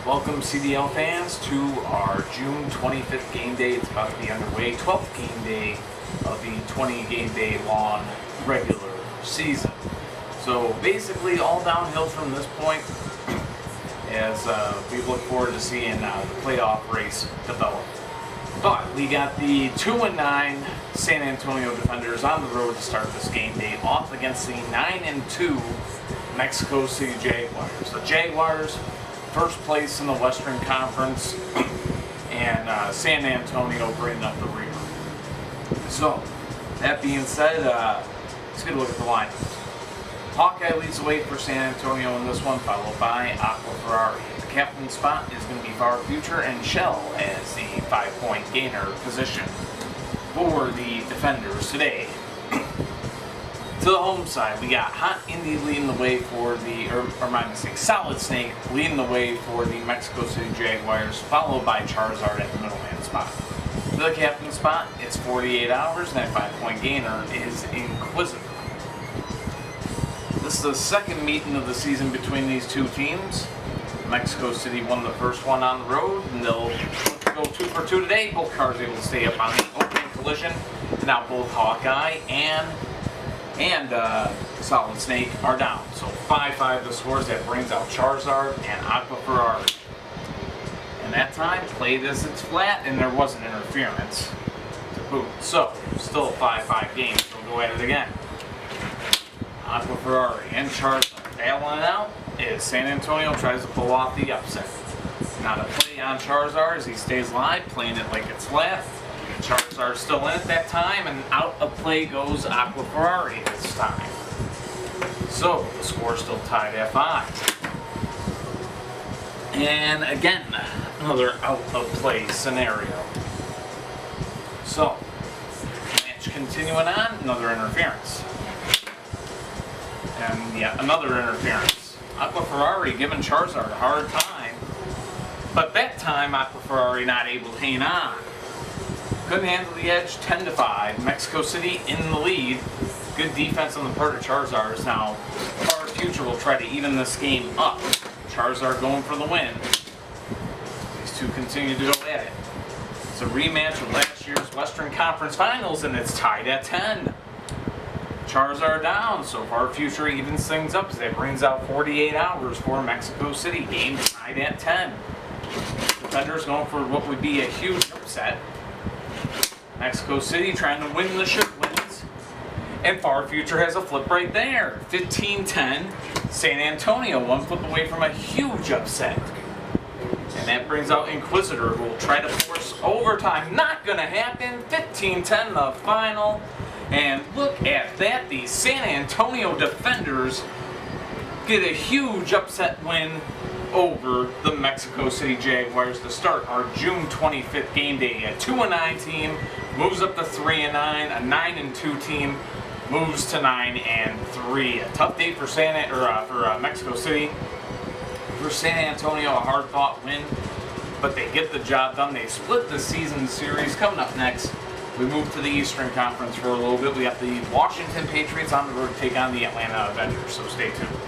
Welcome CDL fans to our June 25th game day. It's about to be underway, 12th game day of the 20 game day long regular season. So basically all downhill from this point as we look forward to seeing the playoff race develop. But we got the 2-9 San Antonio Defenders on the road to start this game day off against the 9-2 Mexico City Jaguars. The Jaguars, first place in the Western Conference, and San Antonio bringing up the rear. So, that being said, let's get a look at the lineups. Hawkeye leads the way for San Antonio in this one, followed by Aqua Ferrari. The captain spot is going to be Far Future and Shell as the 5-point gainer position for the Defenders today. To the home side, we got Hot Indy leading the way for the, Solid Snake leading the way for the Mexico City Jaguars, followed by Charizard at the middleman spot. To the captain spot, it's 48 Hours, and that 5-point gainer is Inquisitor. This is the second meeting of the season between these two teams. Mexico City won the first one on the road, and they'll go 2 for 2 today. Both cars able to stay up on the opening collision. Now both Hawkeye and Solid Snake are down. So 5-5 the scores. That brings out Charizard and Aqua Ferrari. And that time played as it's flat, and there wasn't interference to boot. So still a 5-5 game. So we'll go at it again. Aqua Ferrari and Charizard battling it out as San Antonio tries to pull off the upset. Now to play on Charizard as he stays live, playing it like it's flat. Charizard still in at that time, and out of play goes Aqua Ferrari this time. So the score still tied at 5. And again, another out of play scenario. So, match continuing on, another interference. And yet another interference. Aqua Ferrari giving Charizard a hard time, but that time Aqua Ferrari not able to hang on. Couldn't handle the edge, 10-5. Mexico City in the lead. Good defense on the part of Charizard. Now, Far Future will try to even this game up. Charizard going for the win. These two continue to go at it. It's a rematch of last year's Western Conference Finals, and it's tied at 10. Charizard down, so Far Future evens things up as that brings out 48 Hours for Mexico City. Game tied at 10. Defenders going for what would be a huge upset. Mexico City trying to win the should wins. And Far Future has a flip right there. 15-10. San Antonio 1 flip away from a huge upset. And that brings out Inquisitor, who will try to force overtime. Not going to happen. 15-10 the final. And look at that. The San Antonio Defenders get a huge upset win over the Mexico City Jaguars to start our June 25th game day. A 2-9 team moves up to 3-9. A 9-2 team moves to 9-3. A tough day for Mexico City. For San Antonio, a hard-fought win, but they get the job done. They split the season series. Coming up next, we move to the Eastern Conference for a little bit. We have the Washington Patriots on the road to take on the Atlanta Avengers, so stay tuned.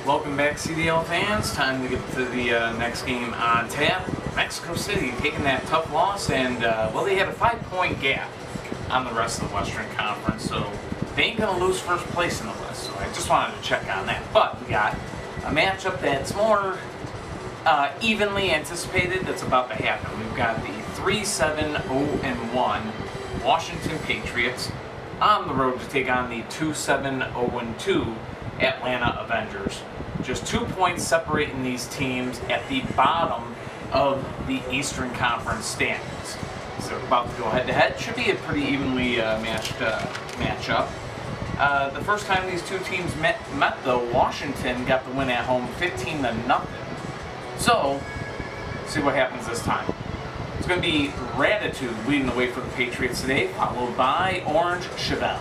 Welcome back, CDL fans. Time to get to the next game on tap. Mexico City taking that tough loss, and they had a 5-point gap on the rest of the Western Conference, so they ain't going to lose first place in the West. So I just wanted to check on that. But we got a matchup that's more evenly anticipated that's about to happen. We've got the 3-7-0-1 Washington Patriots on the road to take on the 2-7-0-2 Atlanta Avengers. Just 2 points separating these teams at the bottom of the Eastern Conference standings. So we're about to go head-to-head. Should be a pretty evenly matched matchup. The first time these two teams met though, Washington got the win at home 15-0. So, see what happens this time. It's going to be Ratitude leading the way for the Patriots today, followed by Orange Chevelle.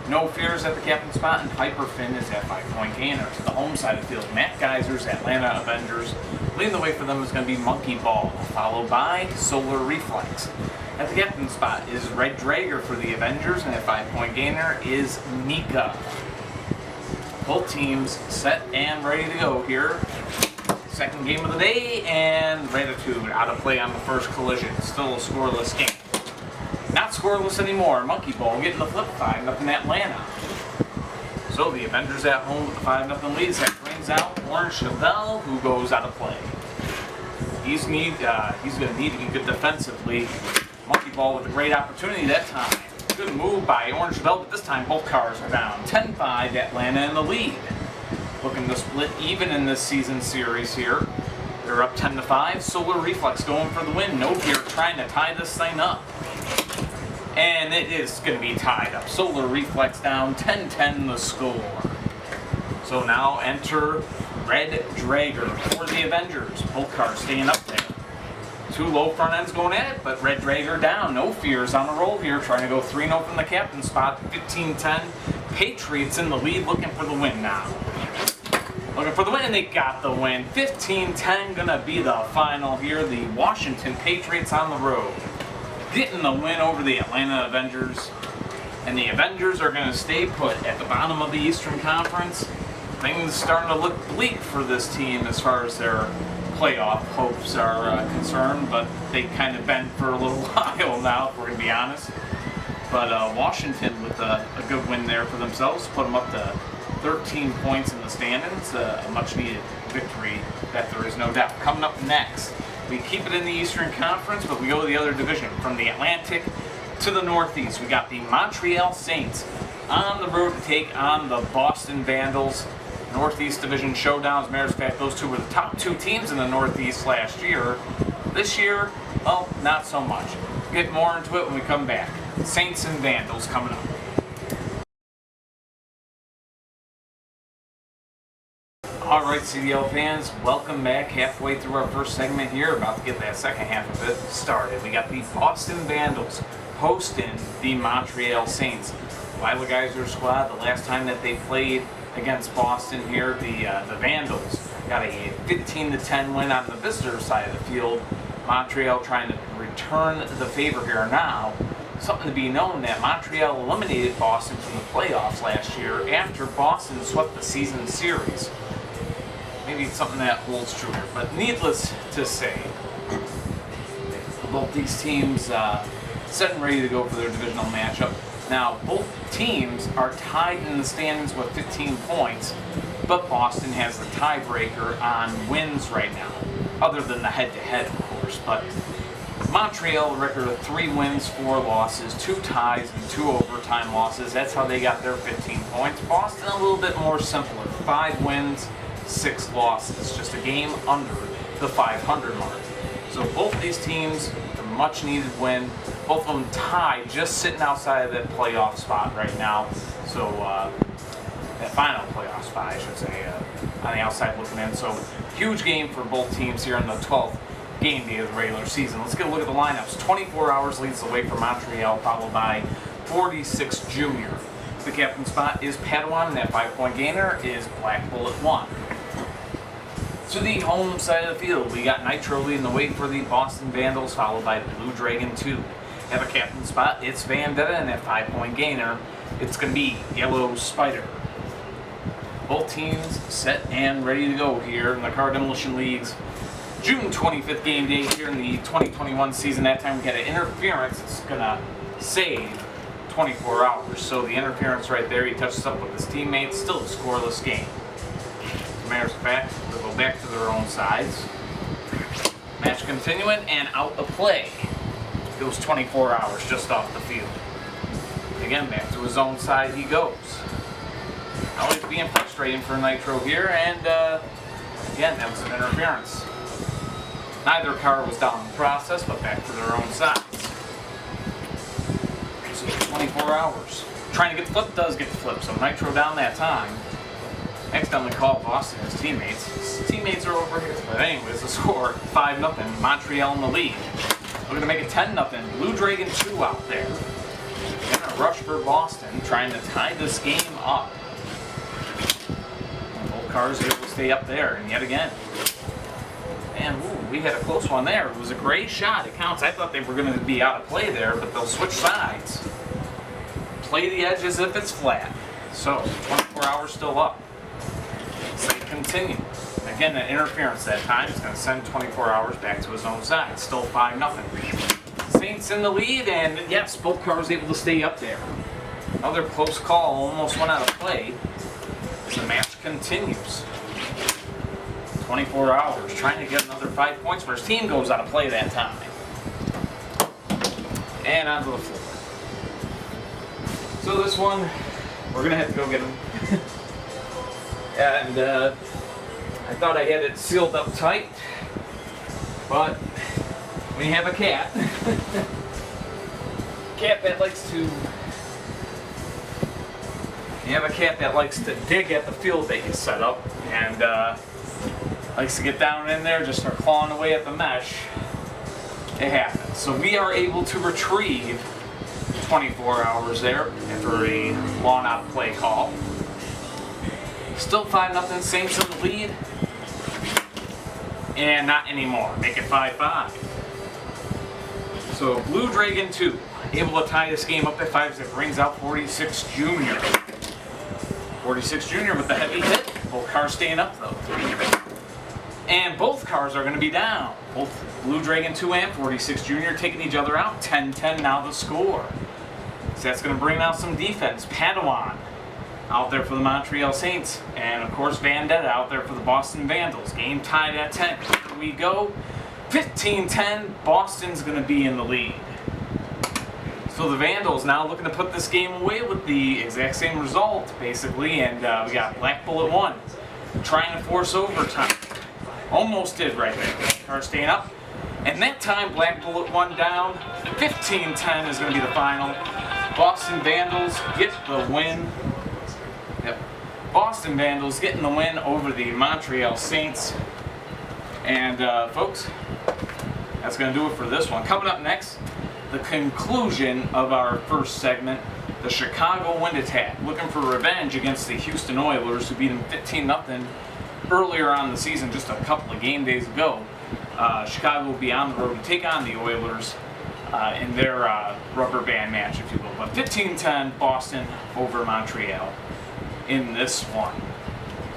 No Fears at the captain spot, and Piper Finn is at 5-point gainer. To the home side of the field, Matt Geyser's Atlanta Avengers. Leading the way for them is going to be Monkey Ball, followed by Solar Reflex. At the captain spot is Red Drager for the Avengers, and at 5-point gainer is Mika. Both teams set and ready to go here. Second game of the day, and Gratitude out of play on the first collision. Still a scoreless game. Not scoreless anymore. Monkey Ball getting the flip 5-0 Atlanta. So the Avengers at home with the 5-0 lead. That brings out Orange Chevelle, who goes out of play. He's going to need to be good defensively. Monkey Ball with a great opportunity that time. Good move by Orange Chevelle, but this time both cars are down. 10-5, Atlanta in the lead. Looking to split even in this season series here. They're up 10-5. Solar Reflex going for the win. No Fear trying to tie this thing up. And it is going to be tied up. Solar Reflex down 10-10 the score. So now enter Red Drager for the Avengers. Both cars staying up there. Two low front ends going at it, but Red Drager down. No Fears on the roll here, trying to go 3-0 from the captain spot. 15-10. Patriots in the lead, looking for the win now. Looking for the win, and they got the win. 15-10 gonna be the final here. The Washington Patriots on the road, getting the win over the Atlanta Avengers. And the Avengers are gonna stay put at the bottom of the Eastern Conference. Things starting to look bleak for this team as far as their playoff hopes are concerned, but they've kind of been for a little while now, if we're going to be honest. But Washington with a good win there for themselves, put them up to 13 points in the standings, a much needed victory, that there is no doubt. Coming up next, we keep it in the Eastern Conference, but we go to the other division. From the Atlantic to the Northeast, we got the Montreal Saints on the road to take on the Boston Vandals. Northeast Division showdowns. As a matter of fact, those two were the top two teams in the Northeast last year. This year, well, not so much. We'll get more into it when we come back. Saints and Vandals coming up. Alright, CDL fans, welcome back. Halfway through our first segment here, about to get that second half of it started. We got the Boston Vandals hosting the Montreal Saints. Lila Geyser squad, the last time that they played against Boston here, the Vandals got a 15-10 win on the visitor side of the field. Montreal trying to return the favor here now. Something to be known that Montreal eliminated Boston from the playoffs last year after Boston swept the season series. Maybe it's something that holds true here, but needless to say, both these teams set and ready to go for their divisional matchup. Now, both teams are tied in the standings with 15 points, but Boston has the tiebreaker on wins right now, other than the head-to-head, of course. But Montreal, a record of 3 wins, 4 losses, 2 ties, and 2 overtime losses. That's how they got their 15 points. Boston, a little bit more simpler. 5 wins, 6 losses. Just a game under the 500 mark. So both these teams, a much-needed win. Both of them tied, just sitting outside of that playoff spot right now. So, that final playoff spot, I should say, on the outside looking in. So, huge game for both teams here in the 12th game day of the regular season. Let's get a look at the lineups. 24 Hours leads the way for Montreal, followed by 46 Junior. The captain spot is Padawan, and that 5-point gainer is Black Bullet 1. To the home side of the field, we got Nitro leading the way for the Boston Vandals, followed by Blue Dragon 2. Have a captain spot, it's Vendetta, and that 5-point gainer, it's going to be Yellow Spider. Both teams set and ready to go here in the Car Demolition League's June 25th game day here in the 2021 season. That time we had an interference. It's going to save 24 hours. So the interference right there, he touches up with his teammates. Still a scoreless game. As a matter of fact, they'll go back to their own sides. Match continuing and out of play. Goes 24 hours just off the field. Again, back to his own side he goes. Always being frustrating for Nitro here, and again, that was an interference. Neither car was down in the process, but back to their own sides. So 24 hours. Trying to get the flip, does get the flip, so Nitro down that time. Next on the call, Boston, his teammates. His teammates are over here. But anyways, the score, 5-0, Montreal in the lead. We're going to make it 10-0. Blue Dragon 2 out there. Going to rush for Boston, trying to tie this game up. And both cars able to stay up there, and yet again. And ooh, we had a close one there. It was a great shot. It counts. I thought they were going to be out of play there, but they'll switch sides. Play the edge as if it's flat. So, 24 hours still up. continue. Again, an interference that time is going to send 24 Hours back to his own side. Still 5-0. Saints in the lead, and yes, both cars able to stay up there. Another close call, almost went out of play. The match continues. 24 Hours trying to get another 5 points for his team, goes out of play that time. And onto the floor. So this one, we're going to have to go get him. And I thought I had it sealed up tight, but when you have a cat, that likes to dig at the field that you set up, and likes to get down in there, just start clawing away at the mesh. It happens. So we are able to retrieve 24 Hours there after a long out play call. Still 5-0, Saints in the lead. And not anymore. Make it 5-5. So Blue Dragon 2 able to tie this game up at 5 as it brings out 46 Jr. 46 Jr. with the heavy hit. Both cars staying up though. And both cars are going to be down. Both Blue Dragon 2 and 46 Jr. taking each other out. 10-10 now the score. So that's going to bring out some defense. Padawan out there for the Montreal Saints. And of course Vandetta out there for the Boston Vandals. Game tied at 10. Here we go. 15-10. Boston's going to be in the lead. So the Vandals now looking to put this game away with the exact same result, basically. And we got Black Bullet 1 trying to force overtime. Almost did right there. Car staying up. And that time, Black Bullet 1 down. 15-10 is going to be the final. Boston Vandals get the win. Yep. Boston Vandals getting the win over the Montreal Saints. And folks, that's going to do it for this one. Coming up next, the conclusion of our first segment, the Chicago Wind Attack, looking for revenge against the Houston Oilers, who beat them 15-0 earlier on in the season, just a couple of game days ago. Chicago will be on the road to take on the Oilers in their rubber band match, if you will. But 15-10, Boston over Montreal in this one.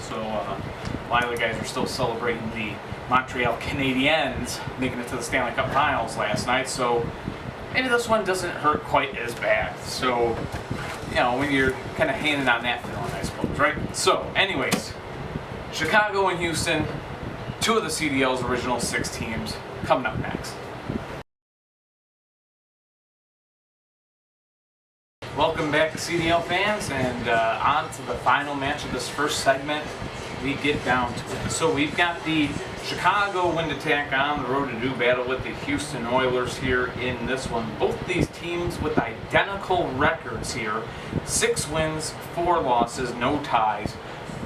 So a lot of the guys are still celebrating the Montreal Canadiens making it to the Stanley Cup Finals last night. So maybe this one doesn't hurt quite as bad. So, you know, when you're kind of hanging on that feeling, I suppose, right? So, anyways, Chicago and Houston, two of the CDL's original 6 teams, coming up next. Welcome back, CDL fans, and on to the final match of this first segment. We get down to it. So we've got the Chicago Wind Attack on the road to do battle with the Houston Oilers here in this one. Both these teams with identical records here. 6 wins, 4 losses, no ties,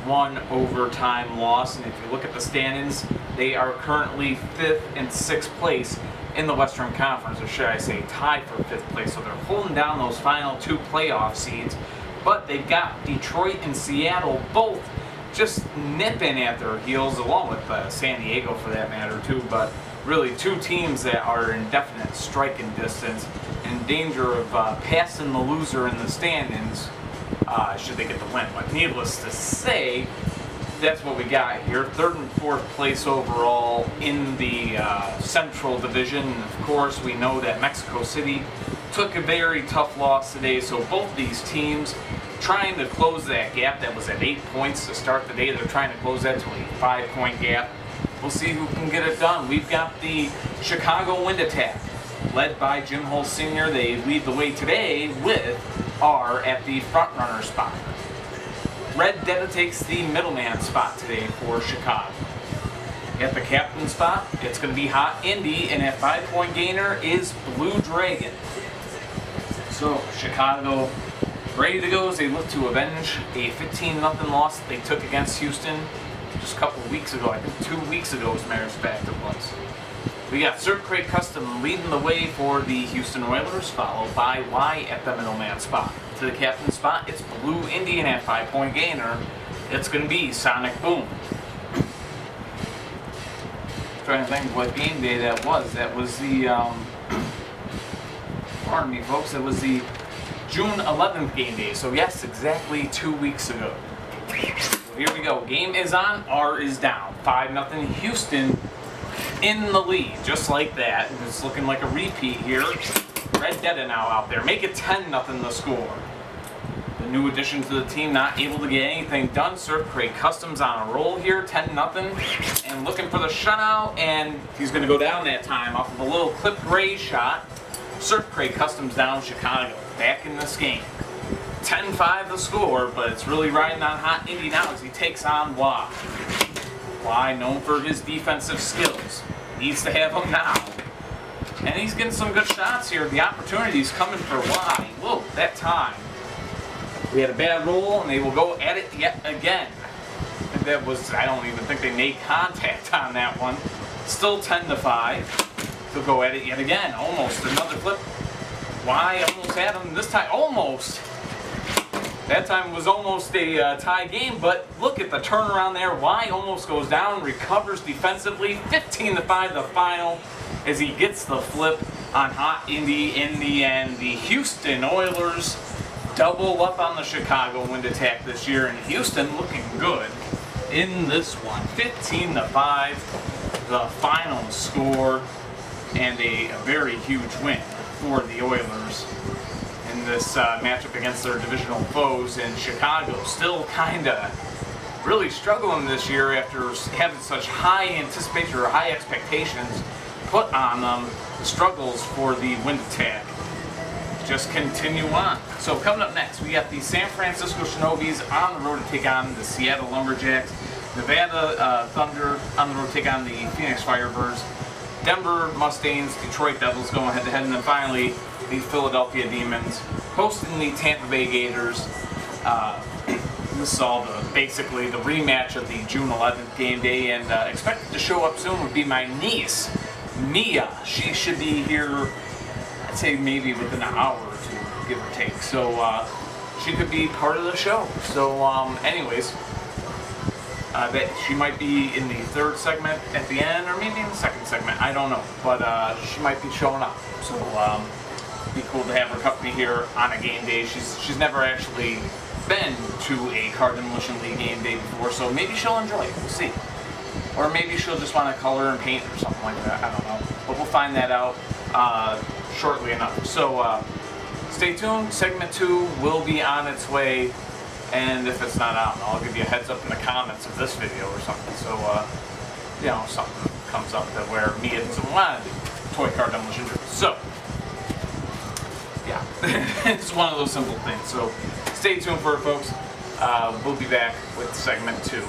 1 overtime loss. And if you look at the standings, they are currently 5th and 6th place in the Western Conference, or should I say tied for 5th place. So they're holding down those final 2 playoff seeds. But they've got Detroit and Seattle both just nipping at their heels, along with San Diego for that matter too, but really 2 teams that are in definite striking distance, in danger of passing the loser in the standings should they get the win. But needless to say, that's what we got here. 3rd and 4th place overall in the Central Division. Of course, we know that Mexico City took a very tough loss today, so both these teams trying to close that gap that was at 8 points to start the day. They're trying to close that to a 5-point gap. We'll see who can get it done. We've got the Chicago Wind Attack, led by Jim Hull Sr. They lead the way today with R at the front runner spot. Red Detta takes the middleman spot today for Chicago. At the captain spot, it's going to be Hot Indy, and at 5-point gainer is Blue Dragon. So Chicago ready to go as they look to avenge a 15-0 loss that they took against Houston just a couple of weeks ago. I think 2 weeks ago, as a matter of fact, it was. We got Cirque Crate Custom leading the way for the Houston Oilers, followed by Y at the middleman spot. To the captain spot, it's Blue Indian at 5-point gainer. It's going to be Sonic Boom. Trying to think what game day that was. That was the, pardon me folks, it was the June 11th game day. So yes, exactly 2 weeks ago Here we go. Game is on. R is down. 5-0 Houston in the lead. Just like that. It's looking like a repeat here. Red Dead now out there. Make it 10-0 the score. The new addition to the team not able to get anything done. Surf Crate Customs on a roll here. 10-0. And looking for the shutout. And he's going to go down that time off of a little clipped Ray shot. Surf Crate Customs down Chicago. Back in this game. 10-5 the score, but it's really riding on hot Indy now as he takes on Y. Y, known for his defensive skills, needs to have them now. And he's getting some good shots here. The opportunity's coming for Y. Whoa, that time. We had a bad roll, and they will go at it yet again. That was, I don't even think they made contact on that one. Still 10-5. They'll go at it yet again. Almost another flip. Y almost had him this time. Almost. That time was almost a tie game, but look at the turnaround there. Y almost goes down, recovers defensively. 15-5 the final as he gets the flip on hot Indy in the end. The Houston Oilers double up on the Chicago wind attack this year, and Houston looking good in this one. 15-5 the final score, and a very huge win for the Oilers in this matchup against their divisional foes in Chicago. Still kind of really struggling this year after having such high anticipation or high expectations put on them. The struggles for the wind attack just continue on. So coming up next, we got the San Francisco Shinobis on the road to take on the Seattle Lumberjacks, Nevada Thunder on the road to take on the Phoenix Firebirds, Denver Mustangs, Detroit Devils going head-to-head, and then finally the Philadelphia Demons hosting the Tampa Bay Gators. This is all basically the rematch of the June 11th game day, and expected to show up soon would be my niece, Mia. She should be here, I'd say maybe within an hour or two, give or take. So she could be part of the show. So anyways, that she might be in the third segment at the end, or maybe in the second segment, I don't know. But she might be showing up. So it'd be cool to have her company here on a game day. She's never actually been to a Card Demolition League game day before, so maybe she'll enjoy it. We'll see. Or maybe she'll just want to color and paint or something like that. I don't know. But we'll find that out shortly enough. So stay tuned. Segment 2 will be on its way. And if it's not out, I'll give you a heads up in the comments of this video or something. So, you know, something comes up that where me and someone want to do toy Card Demolition. So, yeah, it's one of those simple things. So, stay tuned for it, folks. We'll be back with segment 2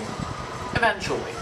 eventually.